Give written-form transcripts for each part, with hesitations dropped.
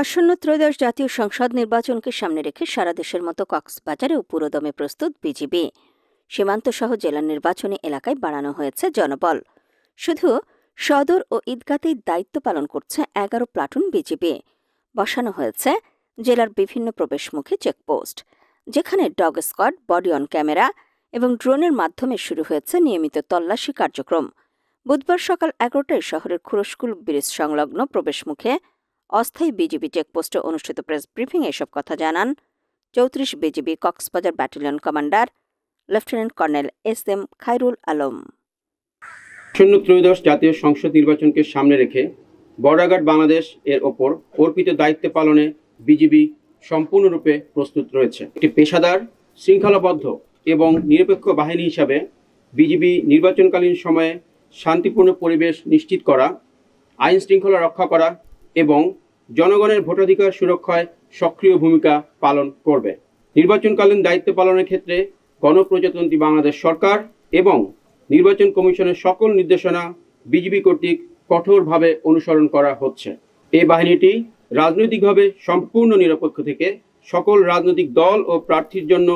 আসন্ন ত্রয়োদশ জাতীয় সংসদ নির্বাচনকে সামনে রেখে সারা দেশের মতো কক্সবাজারেও পুরোদমে প্রস্তুত বিজিবি। সীমান্তসহ জেলার নির্বাচনী এলাকায় বাড়ানো হয়েছে জনবল। শুধু সদর ও ঈদগাতেই দায়িত্ব পালন করছে 11 প্লাটুন বিজিবি। বসানো হয়েছে জেলার বিভিন্ন প্রবেশমুখী চেকপোস্ট, যেখানে dog squad, body on camera এবং ড্রোনের মাধ্যমে শুরু হয়েছে নিয়মিত তল্লাশি কার্যক্রম। বুধবার সকাল 11টায় শহরের খুরশকুল ব্রিজ সংলগ্ন প্রবেশমুখে অস্থায়ী বিজিবি চেকপোস্টে অনুষ্ঠিত প্রেস ব্রিফিংয়ে এসব কথা জানান 34 BGB Cox's Bazar battalion commander lieutenant colonel SM. Khairul Alam. আসন্ন ত্রয়োদশ জাতীয় সংসদ নির্বাচনকে সামনে রেখে বর্ডার গার্ড বাংলাদেশ এর ওপর অর্পিত দায়িত্ব পালনে বিজিবি সম্পূর্ণরূপে প্রস্তুত রয়েছে। একটি পেশাদার, শৃঙ্খলাবদ্ধ এবং নিরপেক্ষ বাহিনী হিসাবে বিজিবি নির্বাচনকালীন সময়ে শান্তিপূর্ণ পরিবেশ নিশ্চিত করা, আইন শৃঙ্খলা রক্ষা করা এবং জনগণের ভোটাধিকার সুরক্ষায় সক্রিয় ভূমিকা পালন করবে। নির্বাচনকালীন দায়িত্ব পালনের ক্ষেত্রে গণপ্রজাতন্ত্রী বাংলাদেশ সরকার এবং নির্বাচন কমিশনের সকল নির্দেশনা বিজিবি কর্তৃক কঠোরভাবে অনুসরণ করা হচ্ছে। এই বাহিনীটি রাজনৈতিকভাবে সম্পূর্ণ নিরপেক্ষ থেকে সকল রাজনৈতিক দল ও প্রার্থীর জন্য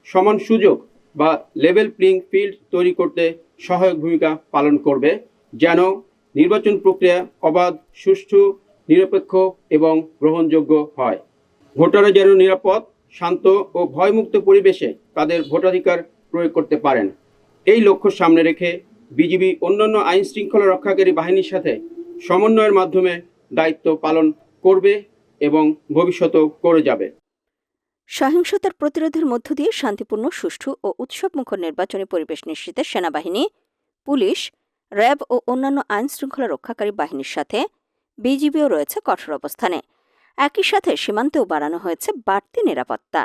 সমান সুযোগ বা লেভেল প্লেইং ফিল্ড তৈরি করতে সহায়ক ভূমিকা পালন করবে, যেন নির্বাচন প্রক্রিয়া অবাধ, সুষ্ঠু, নিরপেক্ষ এবং গ্রহণযোগ্য হয়। ভোটাররা যেন নিরাপদ, শান্ত ও ভয়মুক্ত পরিবেশে তাদের ভোটাধিকার প্রয়োগ করতে পারেন। এই লক্ষ্য সামনে রেখে বিজিবি অন্যান্য আইন শৃঙ্খলা রক্ষাকারী বাহিনীর সাথে সমন্বয়ের মাধ্যমে দায়িত্ব পালন করবে এবং ভবিষ্যতেও করে যাবে। সহিংসতার প্রতিরোধের মধ্য দিয়ে শান্তিপূর্ণ, সুষ্ঠু ও উৎসবমুখর নির্বাচনী পরিবেশ নিশ্চিতে সেনাবাহিনী, পুলিশ, র্যাব ও অন্যান্য আইন শৃঙ্খলা রক্ষাকারী বাহিনীর সাথে বিজিবিও রয়েছে কঠোর অবস্থানে। একই সাথে সীমান্তেও বাড়ানো হয়েছে বাড়তি নিরাপত্তা।